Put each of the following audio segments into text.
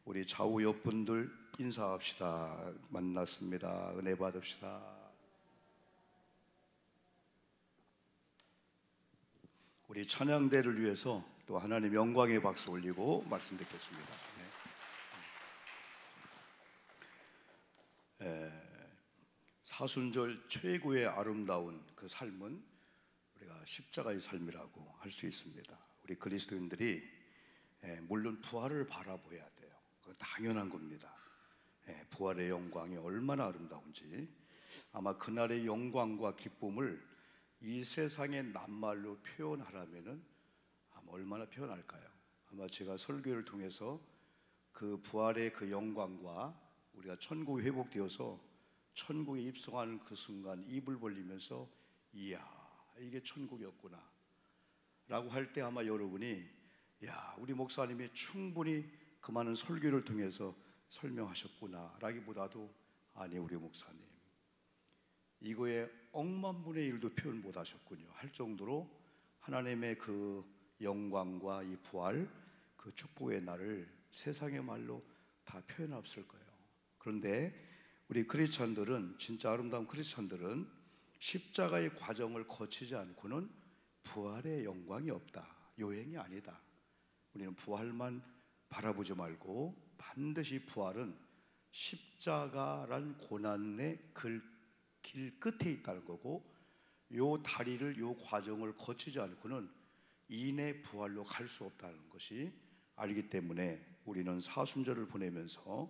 우리 좌우 옆분들 인사합시다. 만났습니다. 은혜 받읍시다. 우리 찬양대를 위해서 또 하나님 영광의 박수 올리고 말씀 듣겠습니다. 사순절 최고의 아름다운 그 삶은 우리가 십자가의 삶이라고 할 수 있습니다. 우리 그리스도인들이 물론 부활을 바라보아야 돼요. 그건 당연한 겁니다. 부활의 영광이 얼마나 아름다운지, 아마 그날의 영광과 기쁨을 이 세상의 낱말로 표현하라면은 아마 얼마나 표현할까요? 아마 제가 설교를 통해서 그 부활의 그 영광과 우리가 천국이 회복되어서 천국에 입성하는 그 순간 입을 벌리면서 이야, 이게 천국이었구나 라고 할 때 아마 여러분이 야, 우리 목사님이 충분히 그 많은 설교를 통해서 설명하셨구나 라기보다도 아니, 우리 목사님 이거에 억만분의 일도 표현 못 하셨군요 할 정도로 하나님의 그 영광과 이 부활, 그 축복의 날을 세상의 말로 다 표현할 없을 거예요. 그런데 우리 크리스찬들은, 진짜 아름다운 크리스찬들은 십자가의 과정을 거치지 않고는 부활의 영광이 없다, 요행이 아니다. 우리는 부활만 바라보지 말고 반드시 부활은 십자가란 고난의 길 끝에 있다는 거고, 요 다리를, 요 과정을 거치지 않고는 이내 부활로 갈 수 없다는 것이 알기 때문에 우리는 사순절을 보내면서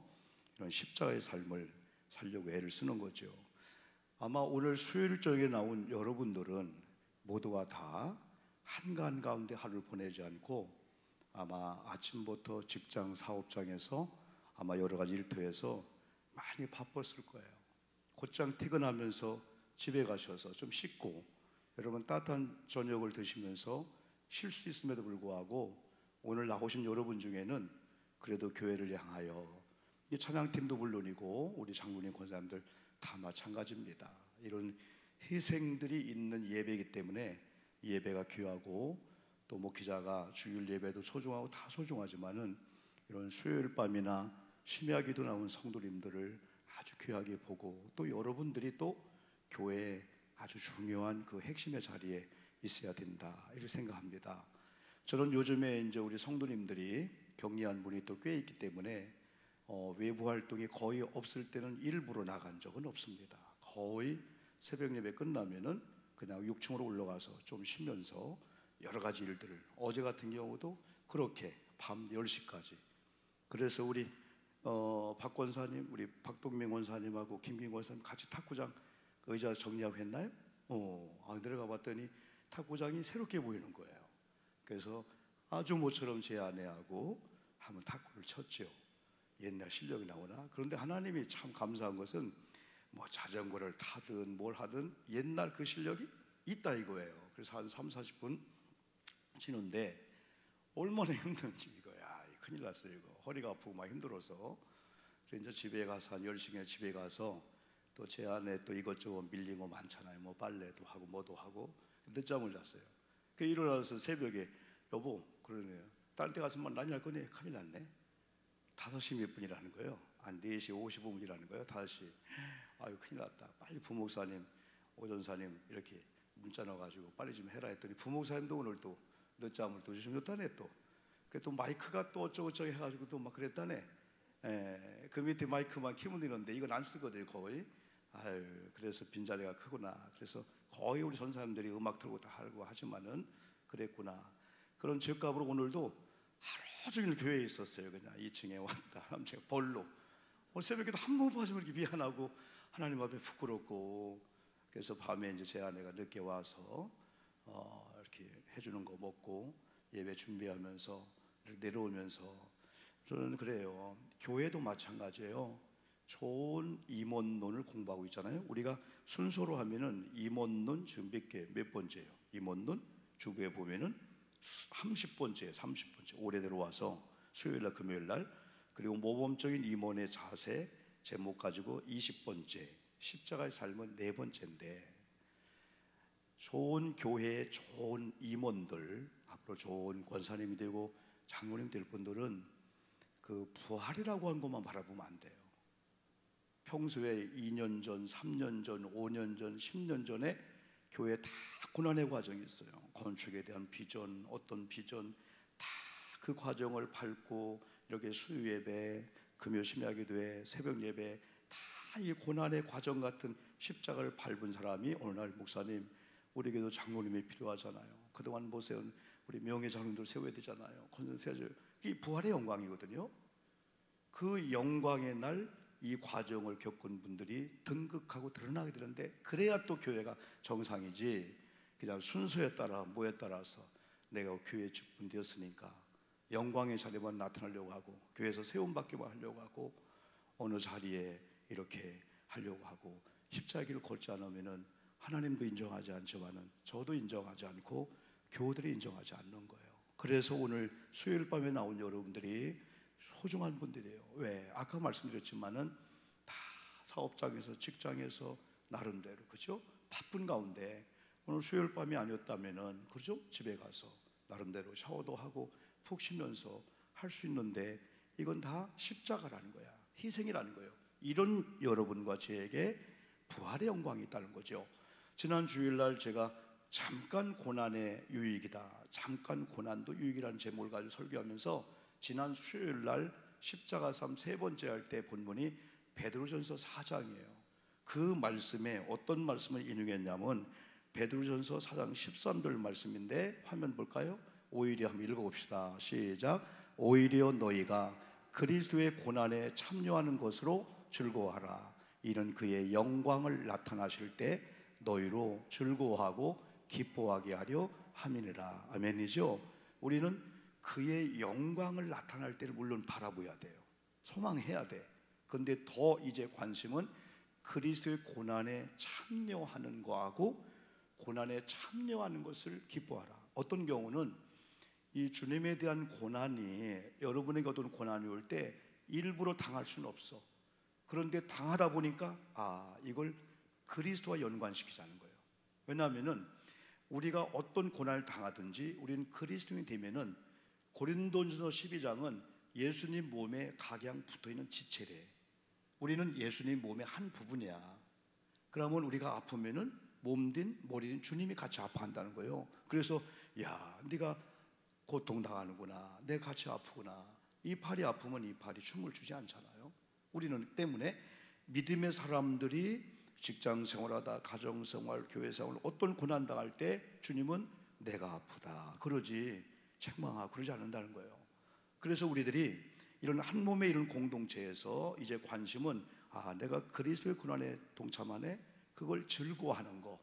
이런 십자가의 삶을 살려고 애를 쓰는 거죠. 아마 오늘 수요일 저녁에 나온 여러분들은 모두가 다 한가운데 하루를 보내지 않고 아마 아침부터 직장 사업장에서 아마 여러 가지 일터에서 많이 바빴을 거예요. 곧장 퇴근하면서 집에 가셔서 좀 씻고 여러분 따뜻한 저녁을 드시면서 쉴 수 있음에도 불구하고 오늘 나오신 여러분 중에는 그래도 교회를 향하여, 이 찬양팀도 물론이고 우리 장로님 권사님들 다 마찬가지입니다. 이런 희생들이 있는 예배이기 때문에 이 예배가 귀하고, 또 목회자가 주일 예배도 소중하고 다 소중하지만은 이런 수요일 밤이나 심야 기도 나온 성도님들을 아주 귀하게 보고, 또 여러분들이 또 교회에 아주 중요한 그 핵심의 자리에 있어야 된다, 이렇게 생각합니다. 저는 요즘에 이제 우리 성도님들이 격리한 분이 또 꽤 있기 때문에 외부 활동이 거의 없을 때는 일부러 나간 적은 없습니다. 거의 새벽 예배 끝나면은 그냥 6층으로 올라가서 좀 쉬면서 여러 가지 일들을, 어제 같은 경우도 그렇게 밤 10시까지. 그래서 우리 박 권사님, 우리 박동명 권사님하고 김긴 권사님 같이 탁구장 의자 정리하고 했나요? 내려가 봤더니 탁구장이 새롭게 보이는 거예요. 그래서 아주 모처럼 제 아내하고 한번 탁구를 쳤죠. 옛날 실력이 나오나? 그런데 하나님이 참 감사한 것은 뭐 자전거를 타든 뭘 하든 옛날 그 실력이 있다 이거예요. 그래서 한 30-40분 치는데 얼마나 힘든지 이거야. 큰일 났어요 이거. 허리가 아프고 막 힘들어서. 그래서 이제 집에 가서 한 10시경에 집에 가서 또 제 아내 또 이것저것 밀린 거 많잖아요. 뭐 빨래도 하고 뭐도 하고 늦잠을 잤어요. 그 일어나서 새벽에 여보 그러네요. 다른 데 가서만 난리 날 거네. 큰일 났네. 5시 몇 분이라는 거예요. 한 4시 55분이라는 거예요. 5시. 아유 큰일 났다. 빨리 부목사님, 오전사님 이렇게 문자 넣어가지고 빨리 좀 해라 했더니 부목사님도 오늘 또 늦잠을 또 주셨다네 또. 그래 또 마이크가 또 어쩌고저쩌고 해가지고 또 막 그랬다네. 그 밑에 마이크만 키면 되는데 이건 안 쓰거든요 거의. 아유 그래서 빈자리가 크구나. 그래서 거의 우리 전사님들이 음악 틀고 다 하고 하지만은 그랬구나. 그런 죄값으로 오늘도 하루 종일 교회에 있었어요. 그냥 2층에 왔다 3층에 벌로. 오늘 새벽에도 한 번 빠지면 이렇게 미안하고 하나님 앞에 부끄럽고. 그래서 밤에 이제 제 아내가 늦게 와서 이렇게 해주는 거 먹고 예배 준비하면서 이렇게 내려오면서 저는 그래요. 교회도 마찬가지예요. 좋은 임원론을 공부하고 있잖아요. 우리가 순서로 하면은 임원론 지금 몇 번째예요? 임원론 주부에 보면은 30번째, 30번째. 올해 들어와서 수요일날 금요일날. 그리고 모범적인 임원의 자세 제목 가지고 20번째. 십자가의 삶은 4번째인데, 좋은 교회의 좋은 임원들, 앞으로 좋은 권사님이 되고 장로님 될 분들은 그 부활이라고 한 것만 바라보면 안 돼요. 평소에 2년 전, 3년 전, 5년 전, 10년 전에 교회에 다 고난의 과정이 있어요. 건축에 대한 비전, 어떤 비전, 다 그 과정을 밟고 이렇게 수요 예배, 금요 심야기 교회, 새벽 예배, 다 이 고난의 과정 같은 십자가를 밟은 사람이 어느 날 목사님, 우리에게도 장로님이 필요하잖아요. 그동안 못 세운 우리 명예 장로님들 세워야 되잖아요. 이 부활의 영광이거든요. 그 영광의 날 이 과정을 겪은 분들이 등극하고 드러나게 되는데, 그래야 또 교회가 정상이지, 그냥 순서에 따라 뭐에 따라서 내가 교회에 직분되었으니까 영광의 자리만 나타나려고 하고 교회에서 세움받기만 하려고 하고 어느 자리에 이렇게 하려고 하고 십자가의 길을 걷지 않으면은 하나님도 인정하지 않지만은 저도 인정하지 않고 교우들이 인정하지 않는 거예요. 그래서 오늘 수요일 밤에 나온 여러분들이 소중한 분들이에요. 왜? 아까 말씀드렸지만은 다 사업장에서, 직장에서 나름대로, 그죠? 바쁜 가운데 오늘 수요일 밤이 아니었다면은, 그죠? 집에 가서 나름대로 샤워도 하고 푹 쉬면서 할 수 있는데, 이건 다 십자가라는 거야. 희생이라는 거예요. 이런 여러분과 저에게 부활의 영광이 있다는 거죠. 지난 주일날 제가 잠깐 고난의 유익이다, 잠깐 고난도 유익이라는 제목을 가지고 설교하면서 지난 수요일날 십자가 삶 세 번째 할 때 본문이 베드로전서 4장이에요. 그 말씀에 어떤 말씀을 인용했냐면 베드로전서 4장 13절 말씀인데, 화면 볼까요? 오히려 한번 읽어봅시다. 시작. 오히려 너희가 그리스도의 고난에 참여하는 것으로 즐거워하라. 이는 그의 영광을 나타나실 때 너희로 즐거워하고 기뻐하게 하려 함이니라. 아멘이죠. 우리는 그의 영광을 나타날 때를 물론 바라봐야 돼요. 소망해야 돼. 그런데 더 이제 관심은 그리스도의 고난에 참여하는 거하고 고난에 참여하는 것을 기뻐하라. 어떤 경우는 이 주님에 대한 고난이, 여러분에게 어떤 고난이 올 때 일부러 당할 수는 없어. 그런데 당하다 보니까 이걸 그리스도와 연관시키자는 거예요. 왜냐하면은 우리가 어떤 고난을 당하든지 우리는 그리스도인이 되면은, 고린도전서 12장은 예수님 몸에 각양 붙어있는 지체래. 우리는 예수님 몸의 한 부분이야. 그러면 우리가 아프면은 몸든 머리든 주님이 같이 아파한다는 거예요. 그래서 야, 네가 고통당하는구나, 내가 같이 아프구나. 이 팔이 아프면 이 팔이 춤을 추지 않잖아요. 우리는 때문에 믿음의 사람들이 직장 생활하다, 가정 생활, 교회 생활 어떤 고난 당할 때 주님은 내가 아프다 그러지 책망하고 그러지 않는다는 거예요. 그래서 우리들이 이런 한 몸의 이런 공동체에서 이제 관심은 내가 그리스도의 고난에 동참하네, 그걸 즐거워하는 거.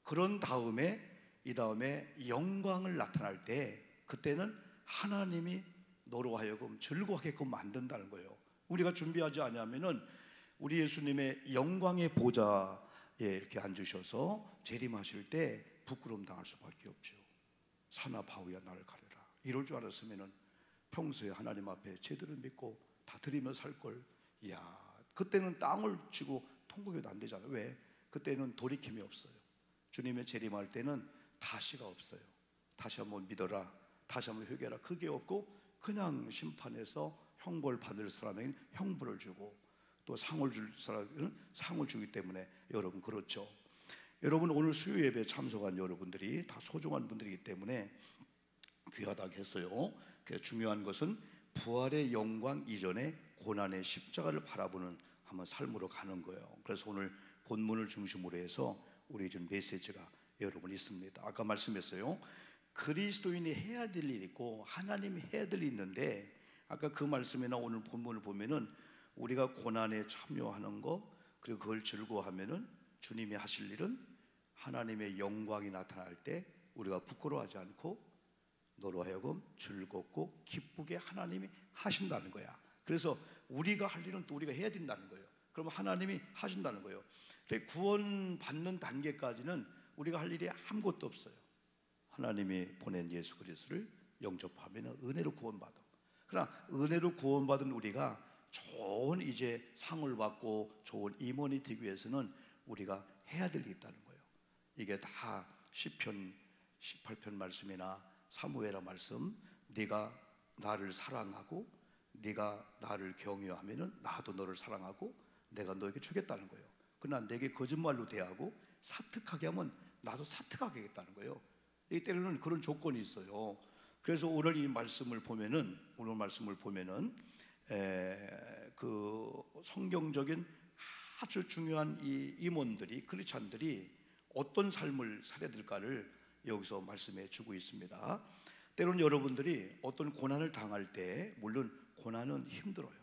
그런 다음에 이 다음에 영광을 나타날 때 그때는 하나님이 너로 하여금 즐거워하게끔 만든다는 거예요. 우리가 준비하지 않으면은 우리 예수님의 영광의 보좌에 이렇게 앉으셔서 재림하실 때 부끄러움 당할 수밖에 없죠. 산하 바위야 나를 가려라. 이럴 줄 알았으면은 평소에 하나님 앞에 제대로 믿고 다 드리며 살 걸. 그때는 땅을 치고 통곡해도 안 되잖아요. 왜? 그때는 돌이킴이 없어요. 주님의 재림할 때는 다시가 없어요. 다시 한번 믿어라, 다시 한번 회개하라, 그게 없고 그냥 심판해서 형벌 받을 사람에게는 형벌을 주고 또 상을 줄 사람에게는 상을 주기 때문에 여러분, 그렇죠. 여러분, 오늘 수요 예배에 참석한 여러분들이 다 소중한 분들이기 때문에 귀하다고 했어요. 그래서 중요한 것은 부활의 영광 이전에 고난의 십자가를 바라보는 한번 삶으로 가는 거예요. 그래서 오늘 본문을 중심으로 해서 우리 좀 메시지가 여러분 있습니다. 아까 말씀했어요. 그리스도인이 해야 될 일이 있고 하나님이 해야 될 일이 있는데, 아까 그 말씀이나 오늘 본문을 보면은 우리가 고난에 참여하는 거, 그리고 그걸 즐거워하면은 주님이 하실 일은 하나님의 영광이 나타날 때 우리가 부끄러워하지 않고 너로 하여금 즐겁고 기쁘게 하나님이 하신다는 거야. 그래서 우리가 할 일은 또 우리가 해야 된다는 거예요. 그러면 하나님이 하신다는 거예요. 근데 구원받는 단계까지는 우리가 할 일이 아무것도 없어요. 하나님이 보낸 예수 그리스도를 영접하면 은혜로 구원받아. 그러나 은혜로 구원받은 우리가 좋은 이제 상을 받고 좋은 임원이 되기 위해서는 우리가 해야 될 게 있다는 거예요. 이게 다 시편 18편 말씀이나 사무엘하 말씀, 네가 나를 사랑하고 네가 나를 경외하면은 나도 너를 사랑하고 내가 너에게 주겠다는 거예요. 그러나 내게 거짓말로 대하고 사특하게 하면 나도 사특하게 하겠다는 거예요. 이 때로는 그런 조건이 있어요. 그래서 오늘 이 말씀을 보면은, 오늘 말씀을 보면은 그 성경적인 아주 중요한 이 임원들이, 크리스찬들이 어떤 삶을 살아야 될까를 여기서 말씀해 주고 있습니다. 때로는 여러분들이 어떤 고난을 당할 때, 물론 고난은 힘들어요.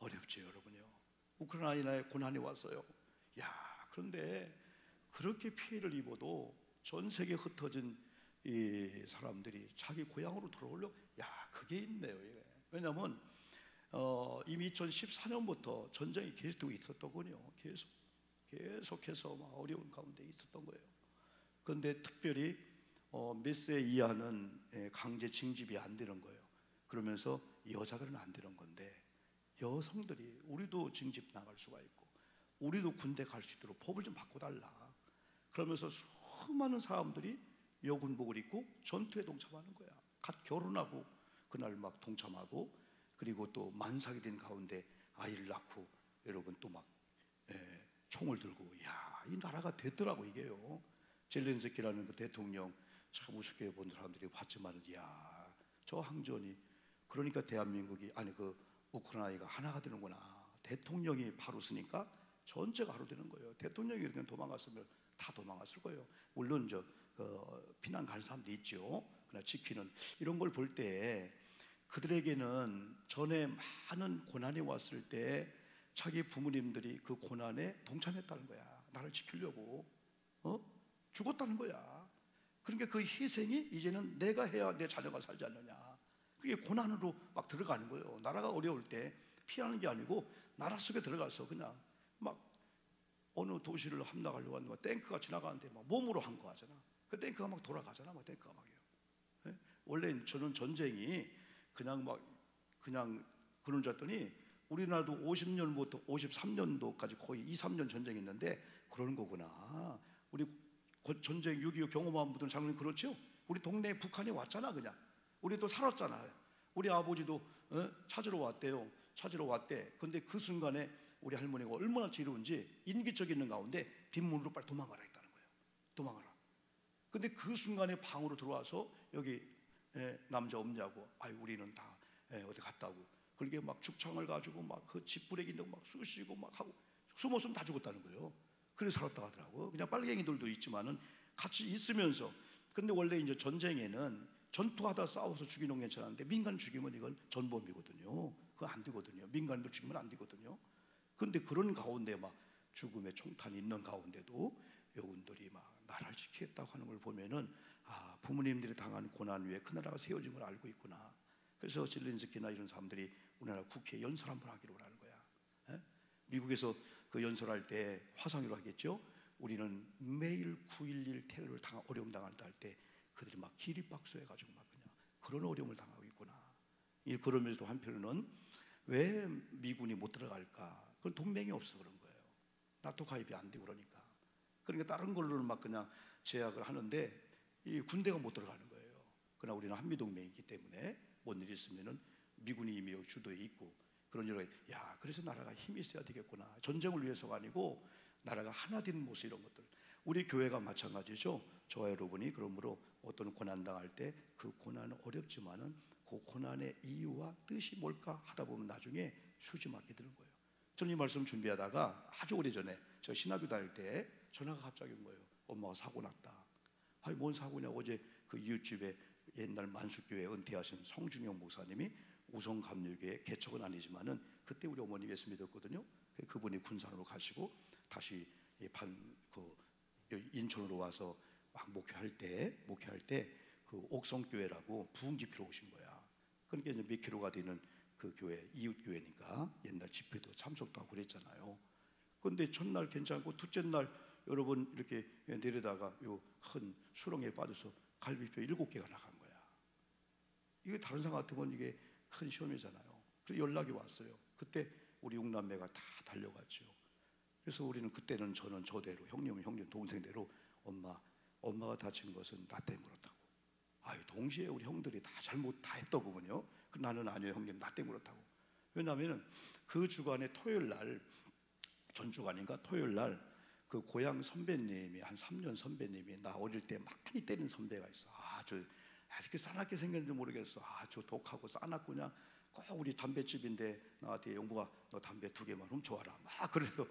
어렵죠, 여러분요. 우크라이나에 고난이 왔어요. 야, 그런데 그렇게 피해를 입어도 전 세계에 흩어진 이 사람들이 자기 고향으로 돌아오려고, 야, 그게 있네요. 왜냐하면 이미 2014년부터 전쟁이 계속되고 있었더군요. 계속해서 막 어려운 가운데 있었던 거예요. 그런데 특별히 몇 세 이하는 강제 징집이 안 되는 거예요. 그러면서 여자들은 안 되는 건데, 여성들이 우리도 징집 나갈 수가 있고 우리도 군대 갈 수 있도록 법을 좀 바꿔달라. 그러면서 수많은 사람들이 여군복을 입고 전투에 동참하는 거야. 갓 결혼하고 그날 막 동참하고, 그리고 또 만삭이 된 가운데 아이를 낳고, 여러분 또 막 총을 들고, 야, 이 나라가 됐더라고 이게요. 젤렌스키라는 그 대통령 참 우습게 본 사람들이 봤지만, 야, 저 항전이, 그러니까 대한민국이, 아니 그 우크라이나가 하나가 되는구나. 대통령이 바로 쓰니까 전체가 하루 되는 거예요. 대통령이 그냥 도망갔으면 다 도망갔을 거예요. 물론 피난 간 사람도 있죠. 그러나 지키는, 이런 걸 볼 때 그들에게는 전에 많은 고난이 왔을 때 자기 부모님들이 그 고난에 동참했다는 거야. 나를 지키려고 죽었다는 거야. 그러니까 그 희생이 이제는 내가 해야 내 자녀가 살지 않느냐. 그게 고난으로 막 들어가는 거예요. 나라가 어려울 때 피하는 게 아니고 나라 속에 들어가서 그냥 막 어느 도시를 함락하려고 하는데 탱크가 지나가는데 막 몸으로 한 거 하잖아. 그 탱크가 막 돌아가잖아. 막 탱크가 막요. 예? 원래 저는 전쟁이 그냥 그런 줄 알았더니 우리나라도 50년부터 53년도까지 거의 2, 3년 전쟁이 있는데 그러는 거구나. 우리 전쟁 6.25 경험한 분들은 장로님 그렇죠? 우리 동네에 북한이 왔잖아. 그냥 우리 또 살았잖아. 우리 아버지도 찾으러 왔대요. 찾으러 왔대. 근데 그 순간에 우리 할머니가 얼마나 지루운지 인기척이 있는 가운데 뒷문으로 빨리 도망가라 했다는 거예요. 도망가라. 근데 그 순간에 방으로 들어와서 여기 남자 없냐고. 아이, 우리는 다 어디 갔다고. 그렇게 막 죽창을 가지고 막 그 집부레기도 막 쑤시고 막 하고 숨었으면 다 죽었다는 거예요. 그래서 살았다 하더라고. 그냥 빨갱이들도 있지만은 같이 있으면서. 근데 원래 이제 전쟁에는 전투하다 싸워서 죽이는 건 괜찮은데 민간 죽이면 이건 전범이거든요. 그거 안 되거든요. 민간인들 죽이면 안 되거든요. 근데 그런 가운데 막 죽음의 총탄이 있는 가운데도 여군들이 막 나라를 지키겠다고 하는 걸 보면은, 아, 부모님들이 당한 고난 위에 그 나라가 세워진 걸 알고 있구나. 그래서 젤렌스키나 이런 사람들이 우리나라 국회에 연설 한번 하기로 하는 거야. 미국에서 그 연설할 때 화상으로 하겠죠. 우리는 매일 9.11 테러를 어려움 당한다 할 때 그들이 막 기립박수 해가지고 막 그냥 그런 어려움을 당하고 있구나. 그러면서도 한편으로는 왜 미군이 못 들어갈까? 그건 동맹이 없어 그런 거예요. 나토 가입이 안 되고 그러니까. 그러니까 다른 걸로는 막 그냥 제약을 하는데 이 군대가 못 들어가는 거예요. 그러나 우리는 한미동맹이기 때문에 뭔 일이 있으면은 미군이 이미 여기 주도에 있고, 그런 여러 가지. 야, 그래서 나라가 힘이 있어야 되겠구나. 전쟁을 위해서가 아니고 나라가 하나 된 모습, 이런 것들. 우리 교회가 마찬가지죠. 저와 여러분이 그러므로 어떤 고난 당할 때 그 고난은 어렵지만은 그 고난의 이유와 뜻이 뭘까 하다 보면 나중에 수지맞게 되는 거예요. 저는 이 말씀 준비하다가 아주 오래전에 저 신학교 다닐 때 전화가 갑자기 온 거예요. 엄마가 사고 났다. 아니, 뭔 사고냐. 어제 그 이웃집에 옛날 만수교회 은퇴하신 성중영 목사님이 우성감리교회, 개척은 아니지만은 그때 우리 어머니 예수 믿었거든요. 그분이 군산으로 가시고 다시 인천으로 와서 막 목회할 때 그 옥성교회라고 부흥 집회로 오신 거야. 그러니까 이제 몇 킬로가 되는 그 교회, 이웃 교회니까 옛날 집회도 참석도 하고 그랬잖아요. 그런데 첫날 괜찮고 둘째 날 여러분 이렇게 내려다가 요 큰 수렁에 빠져서 갈비뼈 7개가 나간 거야. 이게 다른 사람 같으면 이게 큰 시험이잖아요. 그래서 연락이 왔어요. 그때 우리 육남매가 다 달려갔죠. 그래서 우리는 그때는 저는 저대로, 형님은 형님, 동생대로 엄마가 다친 것은 나 때문에 그렇다고. 아유, 동시에 우리 형들이 다 잘못 다 했더군요. 나는 아니에요 형님, 나 때문에 그렇다고. 왜냐하면 그 주간에 토요일 날, 전 주간인가 토요일 날 그 고향 선배님이, 한 3년 선배님이, 나 어릴 때 많이 때린 선배가 있어. 이렇게 싸납게 생겼는지 모르겠어. 저 독하고 싸납구냐. 꼭 우리 담배집인데 나한테 영구가 너 담배 2개만 훔쳐와라. 막 그래서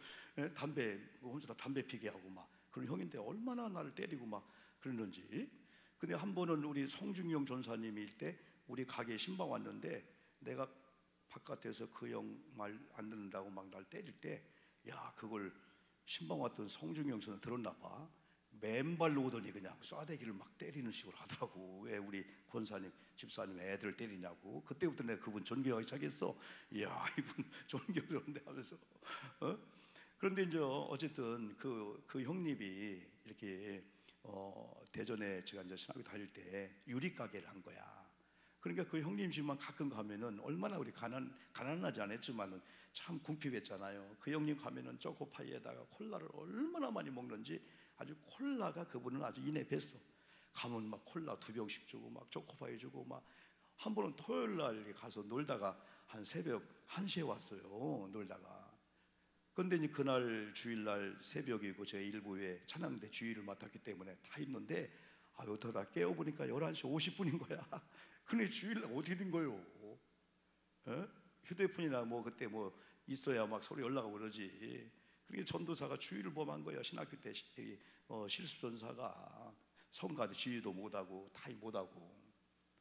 담배 혼자 다 담배 피게 하고 막 그런 형인데 얼마나 나를 때리고 막 그랬는지. 근데 한 번은 우리 송중영 전사님일 때 우리 가게에 신방 왔는데 내가 바깥에서 그 형 말 안 듣는다고 막 날 때릴 때, 야, 그걸 신방 왔던 송중영 선은 들었나 봐. 맨발로 오더니 그냥 쏴대기를 막 때리는 식으로 하더라고. 왜 우리 권사님, 집사님 애들 때리냐고. 그때부터 내가 그분 존경하기 시작했어. 이야, 이분 존경스러운데 하면서. 그런데 이제 어쨌든 그 형님이 이렇게 대전에 제가 이제 신학교 다닐 때 유리 가게를 한 거야. 그러니까 그 형님 집만 가끔 가면은 얼마나 우리 가난하지 않았지만은 참 궁핍했잖아요. 그 형님 가면은 초코파이에다가 콜라를 얼마나 많이 먹는지, 아주 콜라가 그분은 아주 인해 뱄어. 가면 막 콜라 2병씩 주고 막 초코파이 주고 막. 한 번은 토요일 날 가서 놀다가 한 새벽 1시에 왔어요. 놀다가. 근데 이제 그날 주일날 새벽이고 제가 일부에 찬양대 주일을 맡았기 때문에 다 있는데, 어떡하다 깨워보니까 11시 50분인 거야. 근데 주일날 어떻게 된 거예요? 휴대폰이나 뭐 그때 뭐 있어야 막 서로 연락하고 그러지. 그러니까 전도사가 주의를 범한 거예요. 신학교 때 실습전사가 성가대 주의도 못하고 다 못하고.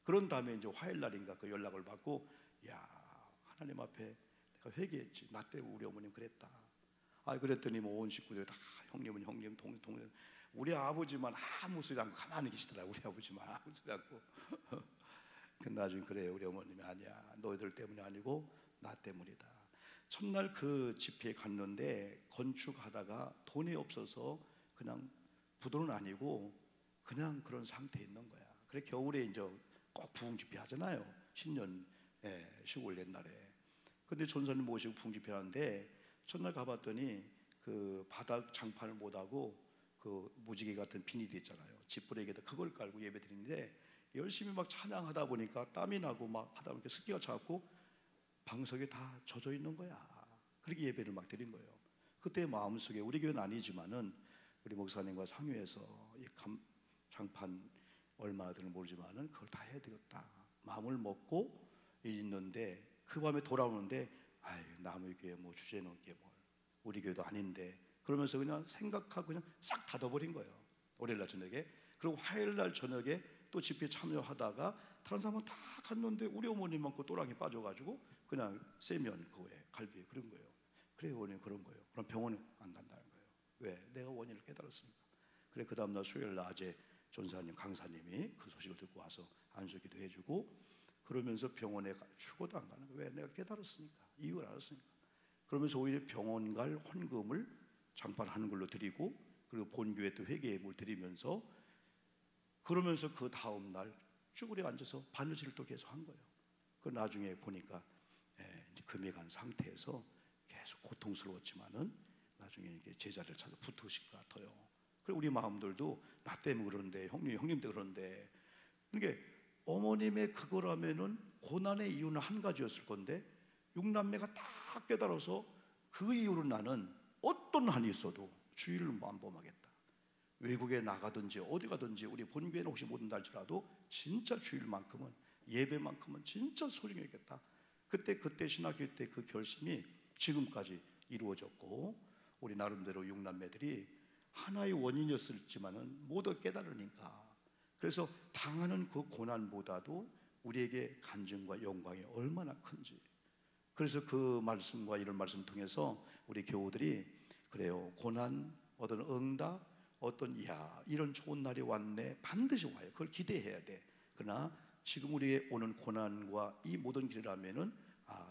그런 다음에 이제 화요일 날인가 그 연락을 받고, 야, 하나님 앞에 내가 회개했지. 나 때문에 우리 어머님 그랬다. 그랬더니 뭐 온 식구들 다 형님은 형님, 동생. 우리 아버지만 아무 소리 않고 가만히 계시더라고. 우리 아버지만 아무 소리 않고. 나중에 그래, 우리 어머님이 아니야. 너희들 때문이 아니고 나 때문이다. 첫날 그 집회에 갔는데 건축하다가 돈이 없어서 그냥 부도는 아니고 그냥 그런 상태에 있는 거야. 그래 겨울에 이제 꼭 부흥 집회 하잖아요. 신년 시골 옛날에. 근데 전사님 모시고 부흥 집회 하는데 첫날 가봤더니 그 바닥 장판을 못하고 그 무지개 같은 비닐이 있잖아요. 집부레기에다 그걸 깔고 예배 드리는데 열심히 막 찬양하다 보니까 땀이 나고 막 하다 보니까 습기가 차고 방석에 다 젖어 있는 거야. 그렇게 예배를 막 드린 거예요. 그때 마음속에, 우리 교회는 아니지만은 우리 목사님과 상의해서 이 장판 얼마나 드는 모르지만은 그걸 다 해야 되겠다 마음을 먹고 있는데, 그 밤에 돌아오는데 남의 교회 뭐 주제는 게 뭘, 우리 교회도 아닌데, 그러면서 그냥 생각하고 그냥 싹 닫아버린 거예요. 월요일날 저녁에. 그리고 화요일날 저녁에 또 집회에 참여하다가 다른 사람은 다 갔는데 우리 어머님만 그 또랑이 빠져가지고 그냥 세면 그거에 갈비에 그런 거예요. 그래, 원인 그런 거예요. 그럼 병원에 안 간다는 거예요. 왜? 내가 원인을 깨달았으니까. 그래, 그 다음날 수요일 낮에 전사님, 강사님이 그 소식을 듣고 와서 안수기도 해주고 그러면서 병원에 죽어도 안 가는 거예요. 왜? 내가 깨달았으니까, 이유를 알았으니까. 그러면서 오히려 병원 갈 헌금을 장판하는 걸로 드리고, 그리고 본교회 또 회개의 물 드리면서, 그러면서 그 다음 날 쭈그려 앉아서 바느질을 또 계속 한 거예요. 그 나중에 보니까 이제 금이 간 상태에서 계속 고통스러웠지만은 나중에 이게 제자를 찾아 붙으신 것 같아요. 그리고 우리 마음들도 나 때문에 그러는데, 형님도 그런데, 그러니까 어머님의 그거라면은 고난의 이유는 한 가지였을 건데, 6남매가 다 깨달아서 그 이후로 나는 어떤 한이 있어도 주의를 안 범하겠다. 외국에 나가든지 어디 가든지 우리 본교회는 혹시 못 온다 할지라도 진짜 주일만큼은, 예배만큼은 진짜 소중했겠다. 그때 신학교 때 그 결심이 지금까지 이루어졌고, 우리 나름대로 6남매들이 하나의 원인이었을지만은 모두 깨달으니까, 그래서 당하는 그 고난보다도 우리에게 간증과 영광이 얼마나 큰지, 그래서 그 말씀과 이런 말씀 통해서 우리 교우들이 그래요, 고난, 어떤 응답, 어떤 이런 좋은 날이 왔네, 반드시 와요. 그걸 기대해야 돼. 그러나 지금 우리의 오는 고난과 이 모든 길이라면은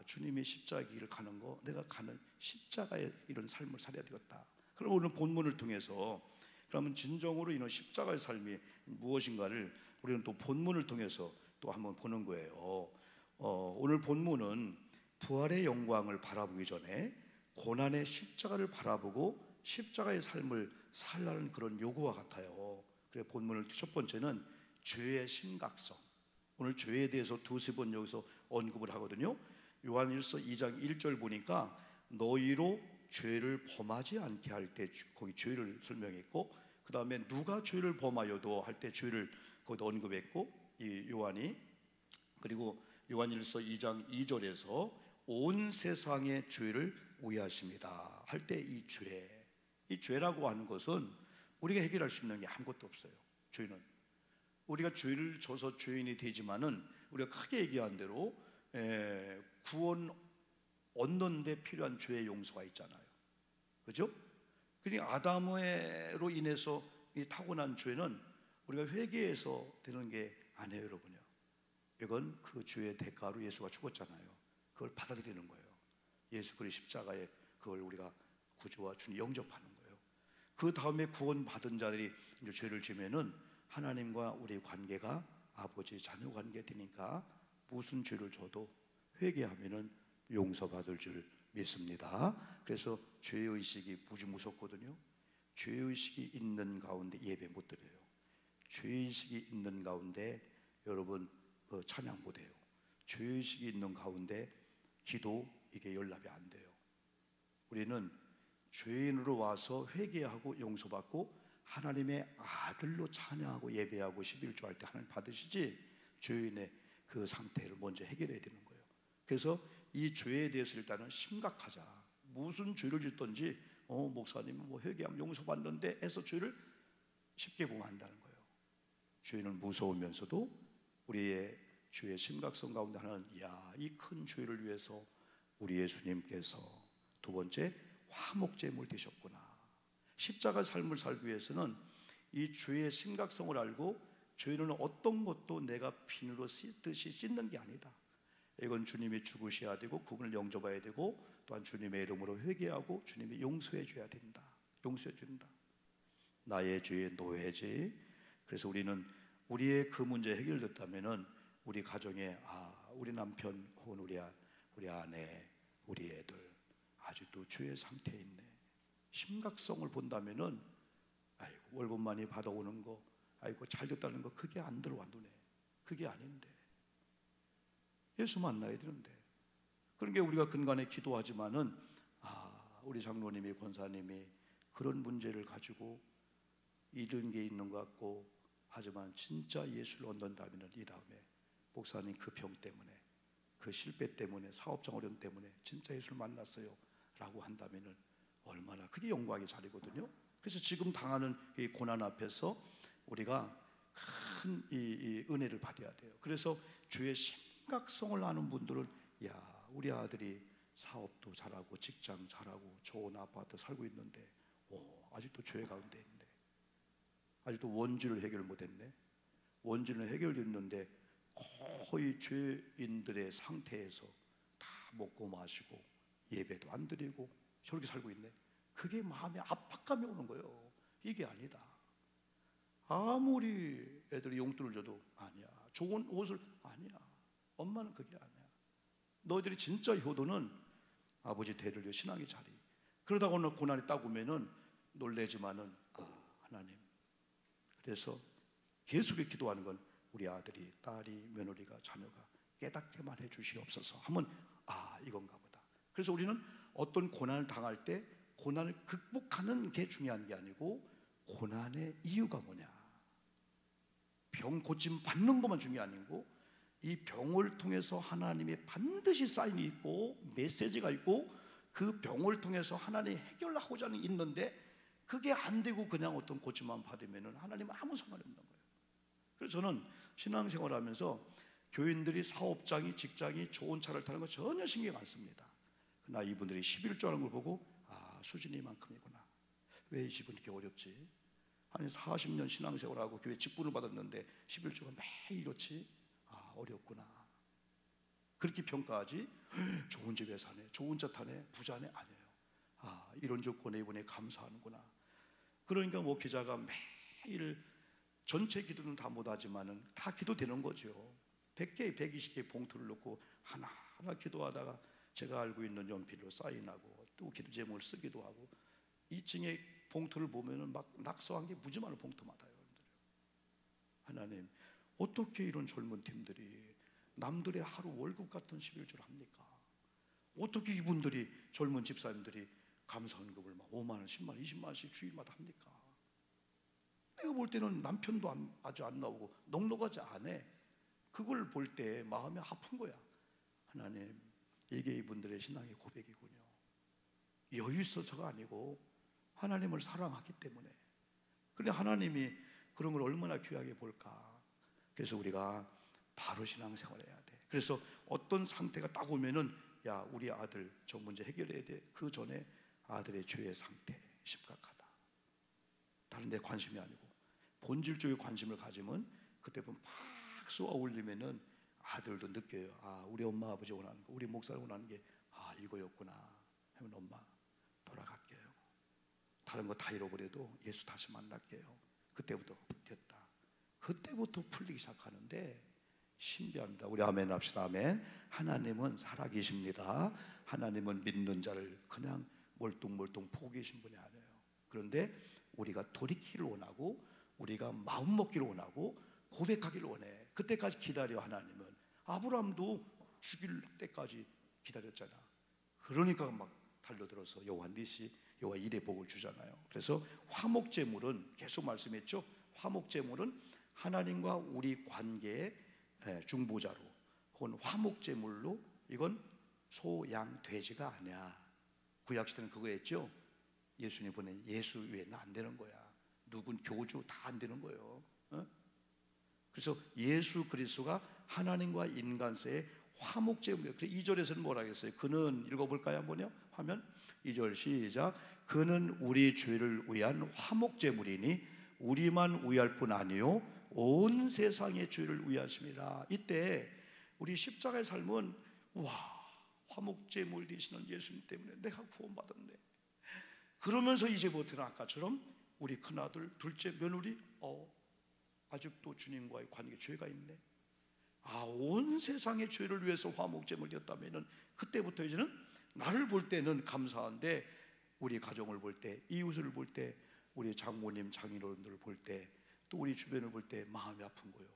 주님이 십자가 길을 가는 거, 내가 가는 십자가의 이런 삶을 살아야 되겠다. 그럼 오늘 본문을 통해서, 그러면 진정으로 이런 십자가의 삶이 무엇인가를 우리는 또 본문을 통해서 또 한번 보는 거예요. 오늘 본문은 부활의 영광을 바라보기 전에 고난의 십자가를 바라보고 십자가의 삶을 살라는 그런 요구와 같아요. 그래서 본문을 첫 번째는 죄의 심각성. 오늘 죄에 대해서 두세 번 여기서 언급을 하거든요. 요한일서 2장 1절 보니까 너희로 죄를 범하지 않게 할 때 거기 죄를 설명했고, 그 다음에 누가 죄를 범하여도 할 때 죄를 거기다 언급했고, 이 요한이, 그리고 요한일서 2장 2절에서 온 세상의 죄를 우회하십니다 할 때 이 죄라고 하는 것은 우리가 해결할 수 있는 게 아무것도 없어요. 죄는 우리가 죄를 져서 죄인이 되지만은 우리가 크게 얘기한 대로 구원 얻는 데 필요한 죄의 용서가 있잖아요. 그죠? 그러니까 아담으로 인해서 이 타고난 죄는 우리가 회개해서 되는 게 아니에요, 여러분요. 이건 그 죄의 대가로 예수가 죽었잖아요. 그걸 받아들이는 거예요. 예수 그리스도 십자가에 그걸 우리가 구주와 주님 영접하는 거예요. 그 다음에 구원받은 자들이 이제 죄를 지면은 하나님과 우리의 관계가 아버지 자녀 관계 되니까 무슨 죄를 져도 회개하면은 용서받을 줄 믿습니다. 그래서 죄의식이 무지 무섭거든요. 죄의식이 있는 가운데 예배 못 드려요. 죄의식이 있는 가운데 여러분 찬양 못 해요. 죄의식이 있는 가운데 기도 이게 연락이 안 돼요. 우리는 죄인으로 와서 회개하고 용서받고 하나님의 아들로 찬양하고 예배하고 11조 할 때 하나님 받으시지, 죄인의 그 상태를 먼저 해결해야 되는 거예요. 그래서 이 죄에 대해서 일단은 심각하자. 무슨 죄를 짓든지 목사님 뭐 회개하면 용서받는데 해서 죄를 쉽게 보면 안다는 거예요. 죄는 무서우면서도 우리의 죄의 심각성 가운데 하나는 이 큰 죄를 위해서 우리 예수님께서 두 번째 화목제물 되셨구나. 십자가 삶을 살기 위해서는 이 죄의 심각성을 알고 죄는 어떤 것도 내가 비누로 씻듯이 씻는 게 아니다. 이건 주님이 죽으셔야 되고 그분을 영접해야 되고 또한 주님의 이름으로 회개하고 주님이 용서해 줘야 된다. 용서해 준다. 나의 죄의 노예지. 그래서 우리는 우리의 그 문제 해결됐다면은 우리 가정에 우리 남편 혹은 우리 아내, 우리 애들 아직도 죄의 상태에 있네. 심각성을 본다면은 월급 많이 받아오는 거, 잘 됐다는 거 그게 안 들어와 눈에. 그게 아닌데. 예수 만나야 되는데. 그러니까 우리가 근간에 기도하지만은 우리 장로님이 권사님이 그런 문제를 가지고 잃은 게 있는 것 같고 하지만 진짜 예수를 얻는다면은 이 다음에 목사님 그 병 때문에 그 실패 때문에 사업장 어려움 때문에 진짜 예수를 만났어요 라고 한다면은 얼마나 그게 영광의 자리거든요. 그래서 지금 당하는 이 고난 앞에서 우리가 큰 이 은혜를 받아야 돼요. 그래서 죄의 심각성을 아는 분들은 우리 아들이 사업도 잘하고 직장 잘하고 좋은 아파트 살고 있는데 아직도 죄 가운데 있네. 아직도 원죄를 해결 못했네. 원죄는 해결됐는데 거의 죄인들의 상태에서 다 먹고 마시고 예배도 안 드리고 저렇게 살고 있네. 그게 마음에 압박감이 오는 거예요. 이게 아니다. 아무리 애들이 용돈을 줘도 아니야. 좋은 옷을 아니야. 엄마는 그게 아니야. 너희들이 진짜 효도는 아버지 대를 위해 신앙의 자리. 그러다가 오늘 고난이 딱 오면은 놀래지만은 하나님. 그래서 계속해 기도하는 건 우리 아들이, 딸이, 며느리가, 자녀가 깨닫게만 해주시옵소서 하면 이건가 보다. 그래서 우리는 어떤 고난을 당할 때 고난을 극복하는 게 중요한 게 아니고 고난의 이유가 뭐냐, 병 고침 받는 것만 중요한 게 아니고 이 병을 통해서 하나님의 반드시 사인이 있고 메시지가 있고 그 병을 통해서 하나님이 해결하고자 하는 게 있는데 그게 안 되고 그냥 어떤 고침만 받으면 하나님은 아무 상관이 없는 거예요. 그래서 저는 신앙생활을 하면서 교인들이 사업장이 직장이 좋은 차를 타는 거 전혀 신경 안 씁니다. 그러나 이분들이 11조 하는 걸 보고 수준이 이만큼이구나. 왜 이 집은 이렇게 어렵지? 아니 40년 신앙생활하고 교회 직분을 받았는데 11조가 매일 이렇지? 어렵구나. 그렇게 평가하지 좋은 집에 사네, 좋은 차 타네, 부자네 아니에요. 이런 조건에 이번에 감사하는구나. 그러니까 목회자가 매일 전체 기도는 다 못하지만은 다 기도되는 거죠. 100개, 120개 봉투를 놓고 하나하나 기도하다가 제가 알고 있는 연필로 사인하고 또 기도 제목을 쓰기도 하고 2층에 봉투를 보면은 막 낙서한 게 무지 많은 봉투마다요. 하나님, 어떻게 이런 젊은 팀들이 남들의 하루 월급 같은 11조를 합니까? 어떻게 이분들이, 젊은 집사님들이 감사헌금을 막 5만 원, 10만 원, 20만 원씩 주일마다 합니까? 내가 볼 때는 남편도 아주 안 나오고 넉넉하지 않아. 그걸 볼 때 마음이 아픈 거야. 하나님, 이게 이분들의 신앙의 고백이군요. 여유 있어서가 아니고 하나님을 사랑하기 때문에. 그런데 하나님이 그런 걸 얼마나 귀하게 볼까. 그래서 우리가 바로 신앙생활 해야 돼. 그래서 어떤 상태가 딱 오면은, 야, 우리 아들 저 문제 해결해야 돼. 그 전에 아들의 죄의 상태 심각하다. 다른 데 관심이 아니고 본질적인 관심을 가지면 그때부터 막 쏘아 올리면은 아들도 느껴요. 아, 우리 엄마 아버지 원하는 거, 우리 목사가 원하는 게 이거였구나 하면, 엄마 돌아갈게요. 다른 거 다 잃어버려도 예수 다시 만날게요. 그때부터 됐다. 그때부터 풀리기 시작하는데 신비합니다. 우리 아멘 합시다. 아멘. 하나님은 살아계십니다. 하나님은 믿는 자를 그냥 멀뚱멀뚱 보고 계신 분이 아니에요. 그런데 우리가 돌이키기를 원하고, 우리가 마음 먹기를 원하고, 고백하기를 원해. 그때까지 기다려. 하나님은 아브라함도 죽일 때까지 기다렸잖아. 그러니까 막 달려들어서 여호와 니시, 여호와 일의 복을 주잖아요. 그래서 화목제물은 계속 말씀했죠. 화목제물은 하나님과 우리 관계의 중보자로, 혹은 화목제물로, 이건 소, 양, 돼지가 아니야. 구약시대는 그거였죠. 예수님 보낸 예수 외에는 안 되는 거야. 누군 교주 다 안 되는 거예요. 그래서 예수 그리스도가 하나님과 인간 사이의 화목제물이에요. 그래서 2절에서는 뭐라 했어요? 그는, 읽어볼까요 한번요? 화면 2절 시작. 그는 우리 죄를 위한 화목제물이니 우리만 위할 뿐 아니요 온 세상의 죄를 위하심이라. 이때 우리 십자가의 삶은, 와, 화목제물 되시는 예수님 때문에 내가 구원받았네. 그러면서 이제부터는 아까처럼 우리 큰아들, 둘째 며느리, 아직도 주님과의 관계 죄가 있네. 온 세상의 죄를 위해서 화목제물 되었다면 그때부터 이제는 나를 볼 때는 감사한데, 우리 가정을 볼 때, 이웃을 볼 때, 우리 장모님, 장인어른들을 볼 때, 또 우리 주변을 볼 때 마음이 아픈 거예요.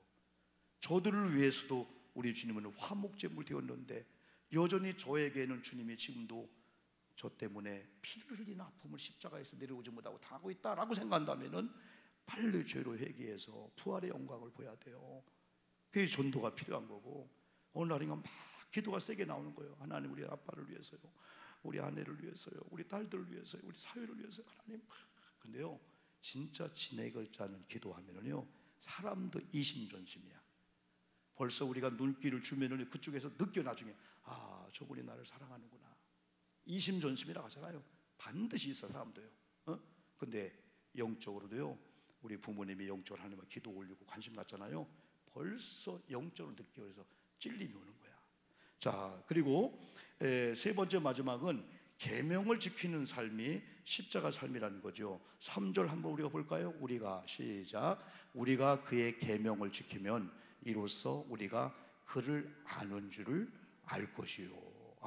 저들을 위해서도 우리 주님은 화목제물 되었는데 여전히 저에게는 주님이 지금도 저 때문에 피를 흘리는 아픔을 십자가에서 내려오지 못하고 당하고 있다라고 생각한다면 빨리 죄로 회개해서 부활의 영광을 보여야 돼요. 그게 전도가 필요한 거고, 어느 날인가 막 기도가 세게 나오는 거예요. 하나님, 우리 아빠를 위해서요, 우리 아내를 위해서요, 우리 딸들을 위해서요, 우리 사회를 위해서요. 하나님. 근데요, 진짜 진액을 짜는 기도하면은요, 사람도 이심전심이야. 벌써 우리가 눈길을 주면은 그쪽에서 느껴, 나중에 저분이 나를 사랑하는구나. 이심전심이라고 하잖아요. 반드시 있어, 사람도요. 근데 영적으로도요, 우리 부모님이 영적으로 하나님과 기도 올리고 관심 갖잖아요. 벌써 영적으로 느껴. 그래서 찔림이 오는 거야. 자, 그리고 세 번째 마지막은 계명을 지키는 삶이 십자가 삶이라는 거죠. 3절 한번 우리가 볼까요? 우리가, 시작. 우리가 그의 계명을 지키면 이로써 우리가 그를 아는 줄을 알 것이요.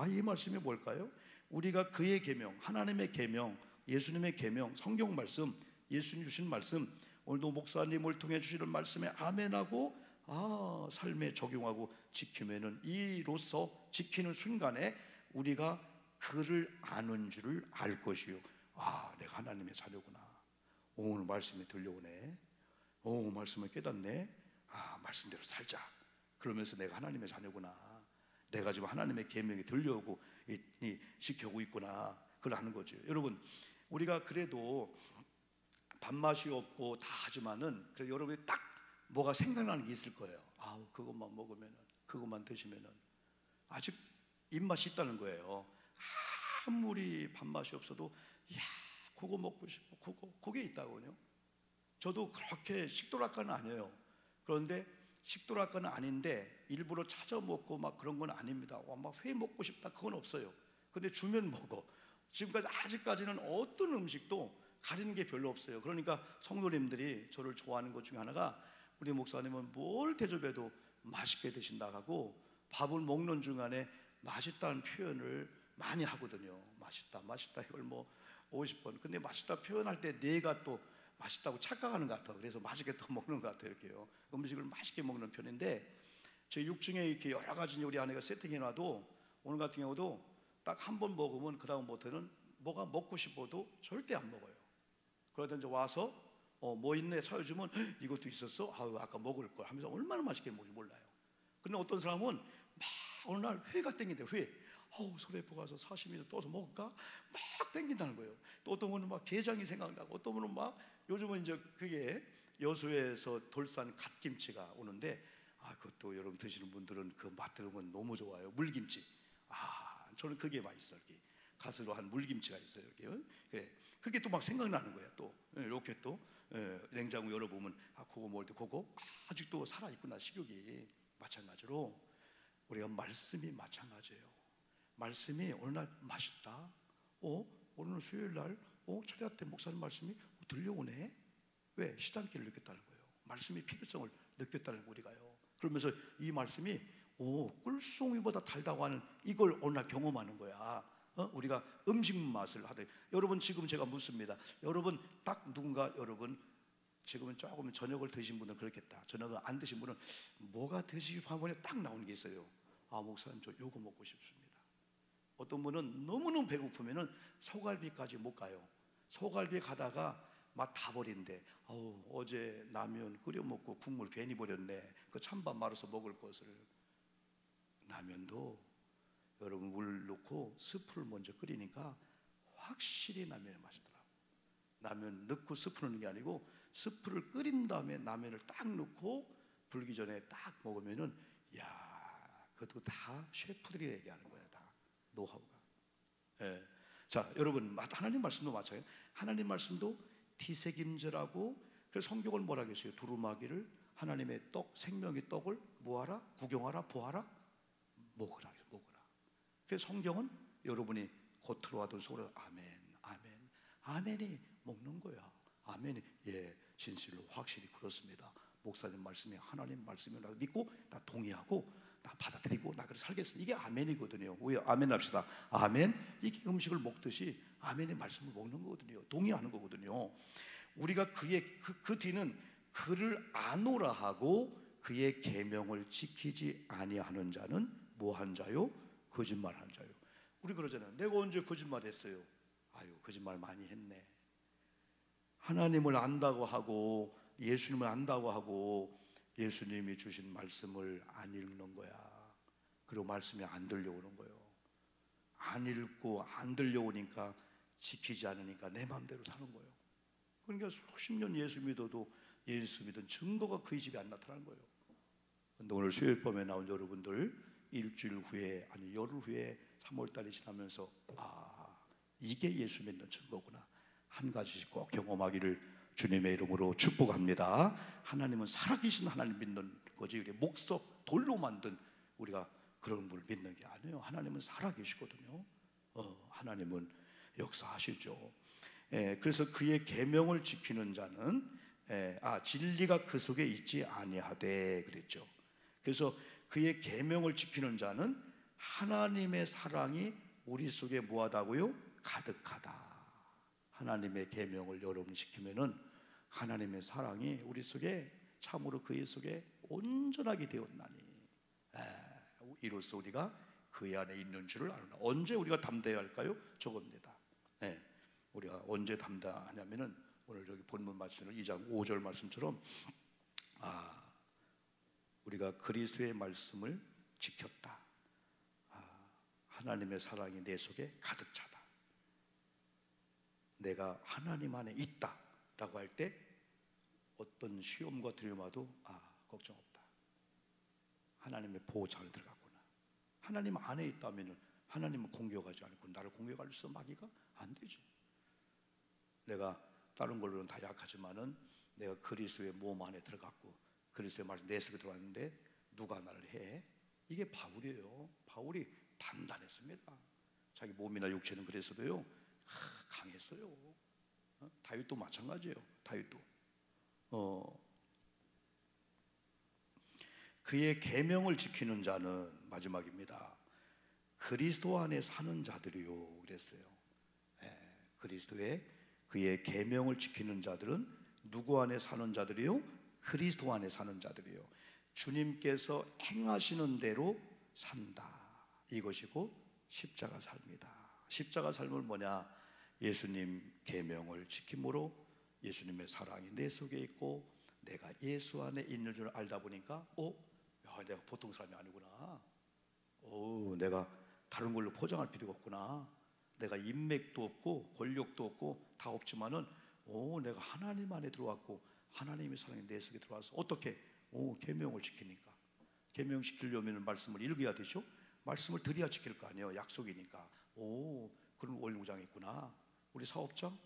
이 말씀이 뭘까요? 우리가 그의 계명, 하나님의 계명, 예수님의 계명, 성경 말씀, 예수님 주신 말씀, 오늘도 목사님을 통해 주시는 말씀에 아멘하고 삶에 적용하고 지키면은, 이로써 지키는 순간에 우리가 그를 아는 줄을 알 것이요. 내가 하나님의 자녀구나. 오늘 말씀이 들려오네. 말씀을 깨닫네. 말씀대로 살자. 그러면서 내가 하나님의 자녀구나. 내가 지금 하나님의 계명이 들려오고 지켜오고 있구나. 그걸 아는 거죠. 여러분, 우리가 그래도 밥맛이 없고 다 하지만은, 그래 여러분이 딱 뭐가 생각나는 게 있을 거예요. 그것만 먹으면은, 그것만 드시면은 아직 입맛이 있다는 거예요. 아무리 밥맛이 없어도, 그거 먹고 싶어, 그게 있다고요. 저도 그렇게 식도락가는 아니에요. 그런데 식도락가는 아닌데 일부러 찾아 먹고 막 그런 건 아닙니다. 막 회 먹고 싶다, 그건 없어요. 근데 주면 먹어. 지금까지 아직까지는 어떤 음식도 가리는 게 별로 없어요. 그러니까 성도님들이 저를 좋아하는 것 중에 하나가, 우리 목사님은 뭘 대접해도 맛있게 드신다 하고, 밥을 먹는 중간에 맛있다는 표현을 많이 하거든요. 맛있다 이걸 뭐 50번. 근데 맛있다 표현할 때 내가 또 맛있다고 착각하는 것 같아요. 그래서 맛있게 또 먹는 것 같아요. 이렇게요. 음식을 맛있게 먹는 편인데, 제 육중에 이렇게 여러 가지 우리 아내가 세팅해놔도, 오늘 같은 경우도 딱 한 번 먹으면 그 다음부터는 뭐가 먹고 싶어도 절대 안 먹어요. 그러다 이제 와서 뭐 있네 사주면 이것도 있었어? 아유 아까 먹을 걸 하면서 얼마나 맛있게 먹을지 몰라요. 근데 어떤 사람은 막 어느 날 회가 땡긴대. 회. 소래포 가서 사시미에서 떠서 먹을까? 막 땡긴다는 거예요. 또 어떤 분은 막 게장이 생각나고, 어떤 분은 막 요즘은 이제 그게 여수에서 돌산 갓김치가 오는데, 그것도 여러분 드시는 분들은 그 맛 들으면 너무 좋아요. 물김치. 저는 그게 맛있어요. 이렇게 가스로 한 물김치가 있어요. 이렇게. 그게 또 막 생각나는 거예요. 또 이렇게 또 냉장고 열어보면 그거 먹을 때 그거 아직도 살아있구나, 식욕이. 마찬가지로 우리가 말씀이 마찬가지예요. 말씀이 어느 날 맛있다. 오늘 수요일 날 철야 때 목사님 말씀이 들려오네. 왜? 시장길을 느꼈다는 거예요. 말씀이 필요성을 느꼈다는 거예요, 우리가요. 그러면서 이 말씀이 꿀송이보다 달다고 하는 이걸 어느 날 경험하는 거야. 우리가 음식 맛을 하되, 여러분 지금 제가 묻습니다. 여러분 딱 누군가, 여러분 지금은 조금 저녁을 드신 분은 그렇겠다. 저녁을 안 드신 분은 뭐가 드시기 화면에 딱 나오는 게 있어요. 목사님 저 요거 먹고 싶습니다. 어떤 분은 너무너무 배고프면은 소갈비까지 못 가요. 소갈비 가다가 맛 다 버린대. 어제 라면 끓여 먹고 국물 괜히 버렸네. 그 찬밥 말아서 먹을 것을. 라면도 여러분 물 넣고 스프를 먼저 끓이니까 확실히 라면이 맛있더라고. 라면 넣고 스프 넣는 게 아니고 스프를 끓인 다음에 라면을 딱 넣고 불기 전에 딱 먹으면은, 그것도 다 셰프들이 얘기하는 거야. 다 노하우가. 자, 여러분 하나님 말씀도 마찬가지예요. 하나님 말씀도 티새김질하고, 그래서 성경을 뭐라 했어요? 두루마기를, 하나님의 떡, 생명의 떡을 뭐하라? 구경하라, 보아라, 먹으라. 그래서 성경은 여러분이 겉으로 하든 속으로 아멘, 아멘, 아멘이 먹는 거야. 아멘이. 진실로 확실히 그렇습니다. 목사님 말씀이 하나님 말씀이라고 믿고 나 동의하고 나 받아들이고 나 그렇게 살겠습니다. 이게 아멘이거든요. 왜 아멘 합시다. 아멘. 이게 음식을 먹듯이 아멘의 말씀을 먹는 거거든요. 동의하는 거거든요. 우리가 그 뒤는 그를 아노라 하고 그의 계명을 지키지 아니하는 자는 뭐한 자요? 거짓말하는 자요. 우리 그러잖아요. 내가 언제 거짓말했어요? 거짓말 많이 했네. 하나님을 안다고 하고 예수님을 안다고 하고 예수님이 주신 말씀을 안 읽는 거야. 그리고 말씀이 안 들려오는 거예요. 안 읽고 안 들려오니까, 지키지 않으니까 내 마음대로 사는 거예요. 그러니까 수십 년 예수 믿어도 예수 믿은 증거가 그의 집에 안 나타나는 거예요. 근데 오늘 수요일 밤에 나온 여러분들, 일주일 후에, 아니 열흘 후에 3월달이 지나면서 이게 예수 믿는 증거구나, 한 가지씩 꼭 경험하기를 주님의 이름으로 축복합니다. 하나님은 살아계신 하나님 믿는 거지, 우리 목석 돌로 만든 우리가 그런 분을 믿는 게 아니에요. 하나님은 살아계시거든요. 하나님은 역사하시죠. 그래서 그의 계명을 지키는 자는 진리가 그 속에 있지 아니하되 그랬죠. 그래서 그의 계명을 지키는 자는 하나님의 사랑이 우리 속에 뭐하다고요? 가득하다. 하나님의 계명을 여러분 지키면은 하나님의 사랑이 우리 속에 참으로 그의 속에 온전하게 되었나니, 이로써 우리가 그의 안에 있는 줄을 아노라. 언제 우리가 담대해야 할까요? 저겁니다. 우리가 언제 담대하냐면은 오늘 여기 본문 말씀을 2장 5절 말씀처럼 우리가 그리스도의 말씀을 지켰다. 하나님의 사랑이 내 속에 가득 차다. 내가 하나님 안에 있다 라고 할 때 어떤 시험과 두려움 와도 걱정 없다. 하나님의 보호자 안에 들어갔구나. 하나님 안에 있다면 하나님은 공격하지 않고 나를 공격할 수 있어 마귀가? 안 되지. 내가 다른 걸로는 다 약하지만은 내가 그리스도의 몸 안에 들어갔고 그리스도의 말씀 내 속에 들어왔는데 누가 나를 해? 이게 바울이에요. 바울이 단단했습니다. 자기 몸이나 육체는 그랬어도요 강했어요. 다윗도 마찬가지예요. 다윗도 그의 계명을 지키는 자는, 마지막입니다, 그리스도 안에 사는 자들이요 그랬어요. 그리스도의 그의 계명을 지키는 자들은 누구 안에 사는 자들이요? 그리스도 안에 사는 자들이요. 주님께서 행하시는 대로 산다. 이것이고 십자가 삶이다. 십자가 삶은 뭐냐? 예수님 계명을 지킴으로 예수님의 사랑이 내 속에 있고 내가 예수 안에 있는 줄 알다 보니까 야, 내가 보통 사람이 아니구나. 내가 다른 걸로 포장할 필요가 없구나. 내가 인맥도 없고 권력도 없고 다 없지만은 내가 하나님 안에 들어왔고 하나님의 사랑이 내 속에 들어와서 어떻게? 계명을 지키니까. 계명 지키려면 말씀을 읽어야 되죠. 말씀을 드려야 지킬 거 아니에요. 약속이니까. 그런 올무장이 있구나. 우리 사업장?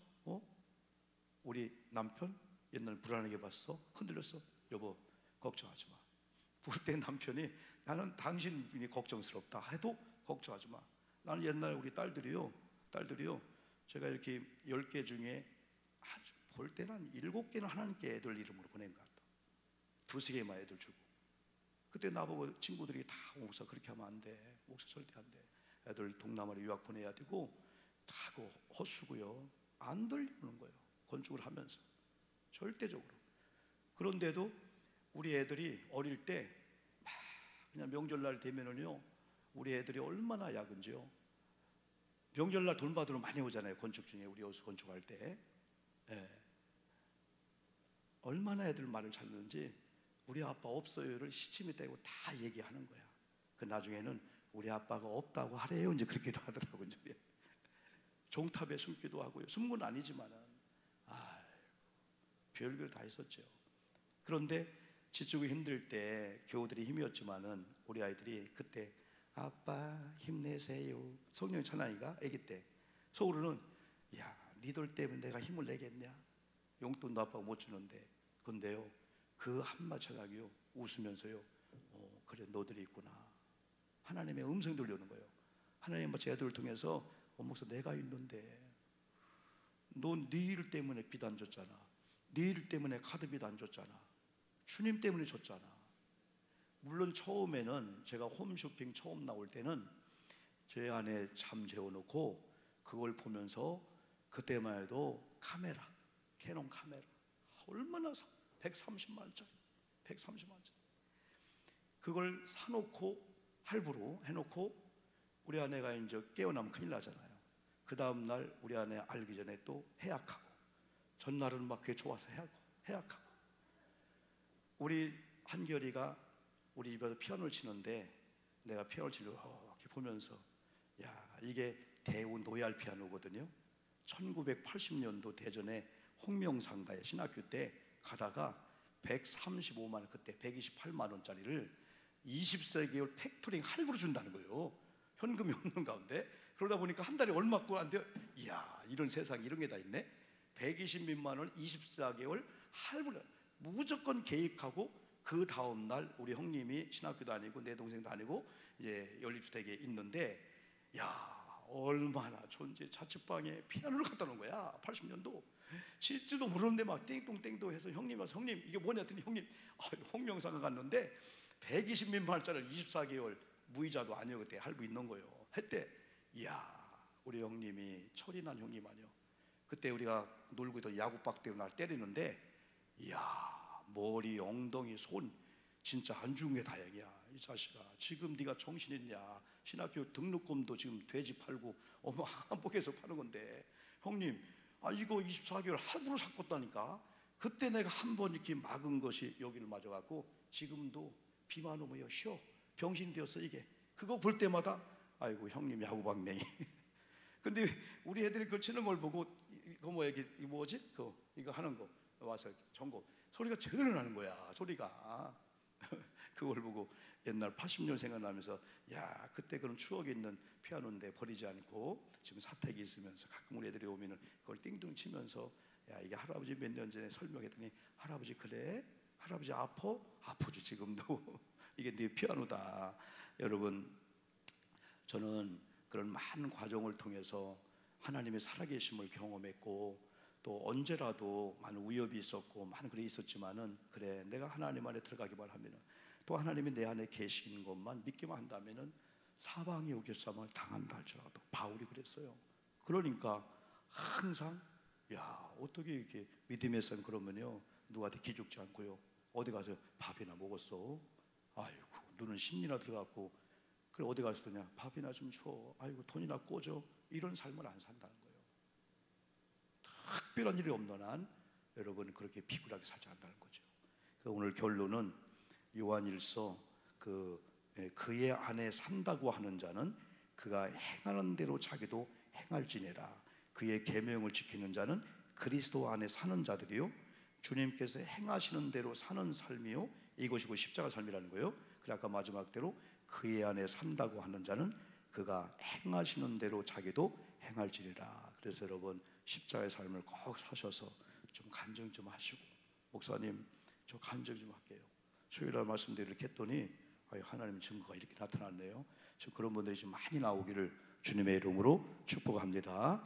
우리 남편? 옛날에 불안하게 봤어? 흔들렸어? 여보 걱정하지 마. 볼 때 남편이 나는 당신이 걱정스럽다 해도 걱정하지 마. 나는 옛날에 우리 딸들이요 제가 이렇게 10개 중에 볼 때는 한 7개는 하나님께 애들 이름으로 보낸 것 같다. 2-3개만 애들 주고. 그때 나보고 친구들이 다 목사 그렇게 하면 안 돼. 목사 절대 안 돼. 애들 동남아로 유학 보내야 되고 다 그거 헛수고요. 안 들리는 거예요. 건축을 하면서 절대적으로. 그런데도 우리 애들이 어릴 때 막 그냥 명절날 되면은요 우리 애들이 얼마나 야근지요. 명절날 돈 받으러 많이 오잖아요. 건축 중에 우리 여기서 건축할 때 얼마나 애들 말을 잘 듣는지 우리 아빠 없어요를 시침이 떼고 다 얘기하는 거야. 그 나중에는 우리 아빠가 없다고 하래요. 이제 그렇게도 하더라고요. 이제. 종탑에 숨기도 하고요. 숨은 건 아니지만은 별별 다 있었죠. 그런데 지치고 힘들 때 교우들이 힘이었지만은 우리 아이들이 그때 아빠 힘내세요. 성령 찬양이가 아기 때 속으로는 야 니들 때문에 내가 힘을 내겠냐. 용돈도 아빠가 못 주는데. 근데요 그 한마 찬양이요 웃으면서요 그래 너들이 있구나. 하나님의 음성 들려오는 거예요. 하나님 마치 애들을 통해서 목사 내가 있는데 너 네 일 때문에 빚 안 줬잖아. 네 일 때문에 카드빚 안 줬잖아. 주님 때문에 줬잖아. 물론 처음에는 제가 홈쇼핑 처음 나올 때는 제 안에 잠 재워놓고 그걸 보면서 그때만 해도 카메라 캐논 카메라 얼마나 130만 원짜리 그걸 사놓고 할부로 해놓고 우리 아내가 이제 깨어나면 큰일 나잖아요. 그 다음날 우리 아내 알기 전에 또 해약하고 전날은 막 그게 좋아서 해약하고 우리 한결이가 우리 집에서 피아노를 치는데 내가 피아노를 치려고 이렇게 보면서 야 이게 대우 노얄 피아노거든요. 1980년도 대전에 홍명상가에 신학교 때 가다가 135만 원 그때 128만 원짜리를 20세기를 팩토링 할부로 준다는 거예요. 현금이 없는 가운데. 그러다 보니까 한 달에 얼마고 안 돼요. 이야 이런 세상에 이런 게 다 있네. 120만 원 24개월 할부를 무조건 계획하고 그 다음날 우리 형님이 신학교 다니고 내 동생 다니고 이제 연립주택에 있는데 야 얼마나 존재 자취방에 피아노를 갖다 놓은 거야. 80년도 칠지도 모르는데 막 땡동땡도 해서 형님 와서 형님 이게 뭐냐 했더니 형님 홍명상가 갔는데 120만 원짜리를 24개월 무이자도 아니요 그때 할부 있는 거예요. 했대. 이야 우리 형님이 철이 난 형님 아니요. 그때 우리가 놀고 있던 야구박대로 날 때리는데 이야 머리 엉덩이 손 진짜 안 죽은 게 다행이야. 이 자식아 지금 네가 정신 있냐. 신학교 등록금도 지금 돼지 팔고 어머 한복에서 파는 건데 형님 이거 24개월 할부로 샀었다니까. 그때 내가 한 번 이렇게 막은 것이 여기를 맞아갖고 지금도 비만 오면 쉬어 병신 되었어 이게. 그거 볼 때마다 아이고 형님 야구방맹이. 근데 우리 애들이 그걸 치는 걸 보고 이거 뭐야 이게 뭐지? 이거 하는 거 와서 전곡 소리가 제대로 나는 거야. 소리가 그걸 보고 옛날 80년 생각나면서 야 그때 그런 추억이 있는 피아노인데 버리지 않고 지금 사택이 있으면서 가끔 우리 애들이 오면은 그걸 띵동 치면서 야 이게 할아버지 몇 년 전에 설명했더니 할아버지 그래? 할아버지 아프지 지금도. 이게 네 피아노다. 여러분 저는 그런 많은 과정을 통해서 하나님의 살아계심을 경험했고 또 언제라도 많은 위협이 있었고 많은 그게 있었지만은 그래 내가 하나님 안에 들어가기만 하면은 또 하나님이 내 안에 계신 것만 믿기만 한다면은 사방이 우겨쌈을 당한다 할지라도 바울이 그랬어요. 그러니까 항상 야 어떻게 이렇게 믿음의 삶 그러면요 누구한테 기죽지 않고요 어디 가서 밥이나 먹었어. 아이고 눈은 심리나 들어갔고 그래 어디 가서 그냥 밥이나 좀 줘, 아이고 돈이나 꿔줘, 이런 삶을 안 산다는 거예요. 특별한 일이 없는 한 여러분 그렇게 비굴하게 살지 않는다는 거죠. 오늘 결론은 요한일서 그의 안에 산다고 하는 자는 그가 행하는 대로 자기도 행할지니라. 그의 계명을 지키는 자는 그리스도 안에 사는 자들이요 주님께서 행하시는 대로 사는 삶이요 이것이고 십자가 삶이라는 거예요. 그래 아까 마지막 대로 그의 안에 산다고 하는 자는 그가 행하시는 대로 자기도 행할지니라. 그래서 여러분 십자가의 삶을 꼭 사셔서 좀 간증 좀 하시고, 목사님 저 간증 좀 할게요, 수요일날 말씀대로 이렇게 했더니 하나님 증거가 이렇게 나타났네요. 그런 분들이 좀 많이 나오기를 주님의 이름으로 축복합니다.